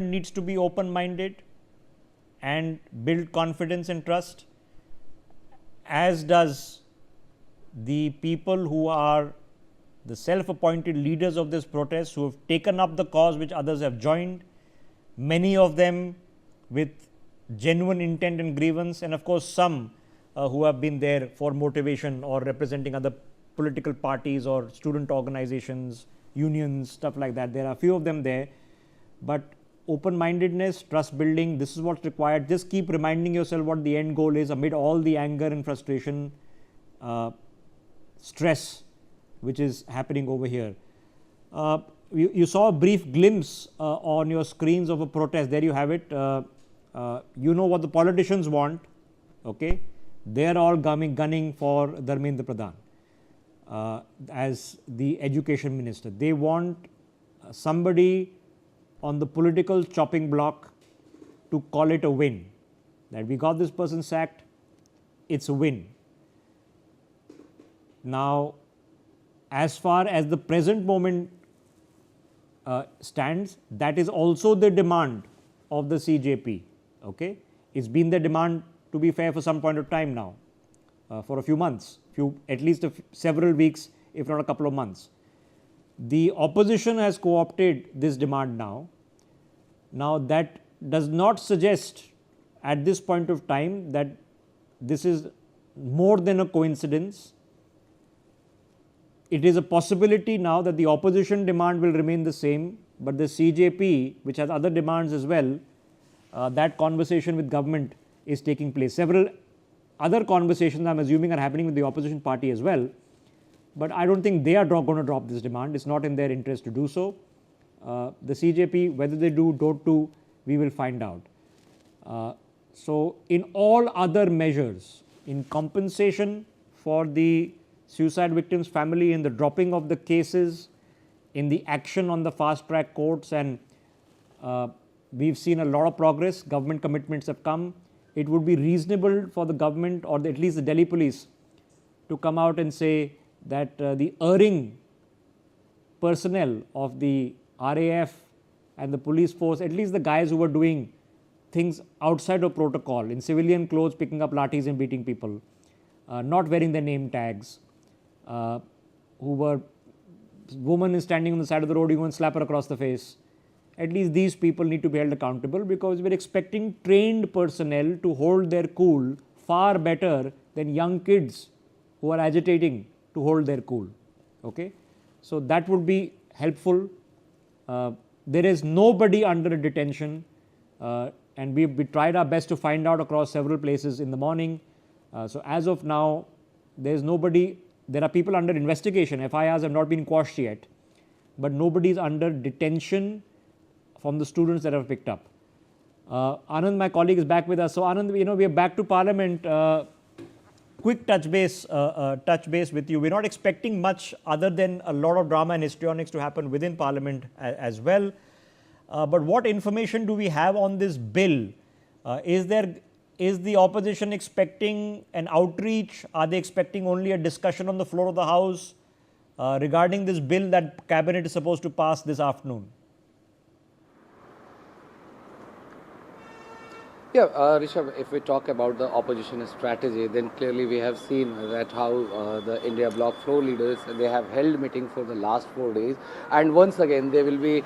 needs to be open-minded and build confidence and trust, as does the people who are the self-appointed leaders of this protest, who have taken up the cause which others have joined, many of them with genuine intent and grievance, and of course some who have been there for motivation or representing other political parties or student organizations, unions, stuff like that. There are a few of them there, but open-mindedness, trust building, this is what's required. Just keep reminding yourself what the end goal is amid all the anger and frustration, stress which is happening over here. You saw a brief glimpse on your screens of a protest. There you have it. You know what the politicians want. Okay, they are all gunning for Dharmendra Pradhan as the education minister. They want somebody on the political chopping block to call it a win, that we got this person sacked, it's a win. Now, as far as the present moment stands, that is also the demand of the CJP. Okay, it's been the demand, to be fair, for some point of time now, for a few months, at least several weeks, if not a couple of months. The opposition has co-opted this demand now. Now, that does not suggest at this point of time that this is more than a coincidence. It is a possibility now that the opposition demand will remain the same, but the CJP, which has other demands as well, that conversation with government is taking place. Several other conversations, I am assuming, are happening with the opposition party as well, but I don't think they are going to drop this demand. It's not in their interest to do so. The CJP, whether they do, don't do, we will find out. So, in all other measures, in compensation for the suicide victims' family, in the dropping of the cases, in the action on the fast-track courts, and we've seen a lot of progress. Government commitments have come. It would be reasonable for the government, or at least the Delhi police, to come out and say that the erring personnel of the RAF and the police force, at least the guys who were doing things outside of protocol, in civilian clothes, picking up lathis and beating people, not wearing their name tags, who were, woman is standing on the side of the road, you go and slap her across the face. At least these people need to be held accountable, because we're expecting trained personnel to hold their cool far better than young kids who are agitating to hold their cool. Okay? So, that would be helpful. There is nobody under detention, and we tried our best to find out across several places in the morning. So, as of now, there is nobody. There are people under investigation. FIRs have not been quashed yet, but nobody is under detention from the students that have picked up. Anand, my colleague, is back with us. So, Anand, we are back to Parliament. Quick touch base with you. We're not expecting much other than a lot of drama and histrionics to happen within Parliament as well. But what information do we have on this bill? Is the opposition expecting an outreach? Are they expecting only a discussion on the floor of the House regarding this bill that Cabinet is supposed to pass this afternoon? Yeah, Rishabh, if we talk about the opposition strategy, then clearly we have seen that how the India Bloc floor leaders, they have held meeting for the last 4 days, and once again they will be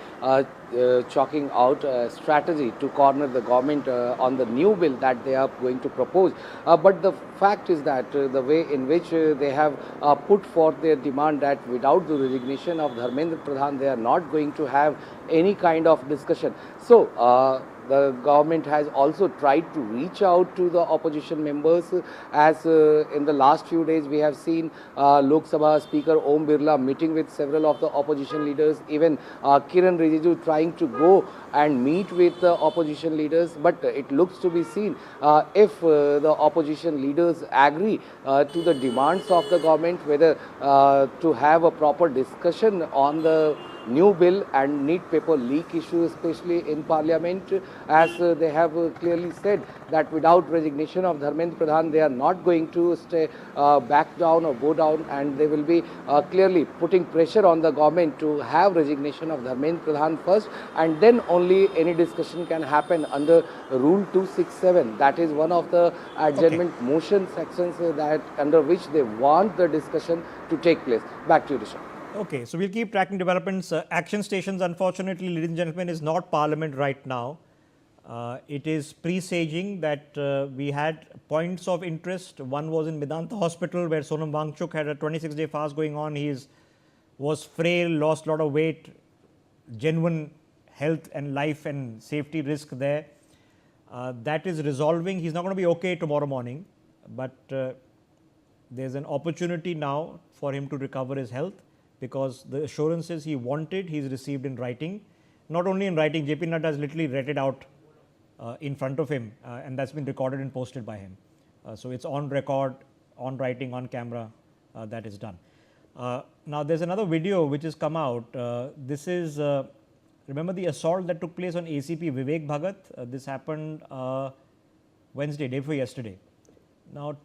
chalking out a strategy to corner the government on the new bill that they are going to propose. But the fact is that the way in which they have put forth their demand that without the resignation of Dharmendra Pradhan, they are not going to have any kind of discussion. So, the government has also tried to reach out to the opposition members, as in the last few days we have seen Lok Sabha Speaker Om Birla meeting with several of the opposition leaders, even Kiran Rijiju trying to go and meet with the opposition leaders, but it looks to be seen if the opposition leaders agree to the demands of the government, whether to have a proper discussion on the new bill and NEET paper leak issue, especially in Parliament, as they have clearly said that without resignation of Dharmendra Pradhan, they are not going to stay back down or go down, and they will be clearly putting pressure on the government to have resignation of Dharmendra Pradhan first, and then only any discussion can happen under Rule 267. That is one of the adjournment motion sections that under which they want the discussion to take place. Back to you, Rishabh. Okay, so we'll keep tracking developments. Action Stations, unfortunately, ladies and gentlemen, is not Parliament right now. It is presaging that we had points of interest. One was in Medanta Hospital, where Sonam Wangchuk had a 26-day fast going on. He was frail, lost a lot of weight, genuine health and life and safety risk there. That is resolving. He's not going to be okay tomorrow morning, but there's an opportunity now for him to recover his health, because the assurances he wanted, he's received in writing. Not only in writing, JP Nadda has literally read it out in front of him, and that's been recorded and posted by him. So it's on record, on writing, on camera, that is done. Now there's another video which has come out. This is, remember the assault that took place on ACP Vivek Bhagat? This happened Wednesday, day before yesterday. Now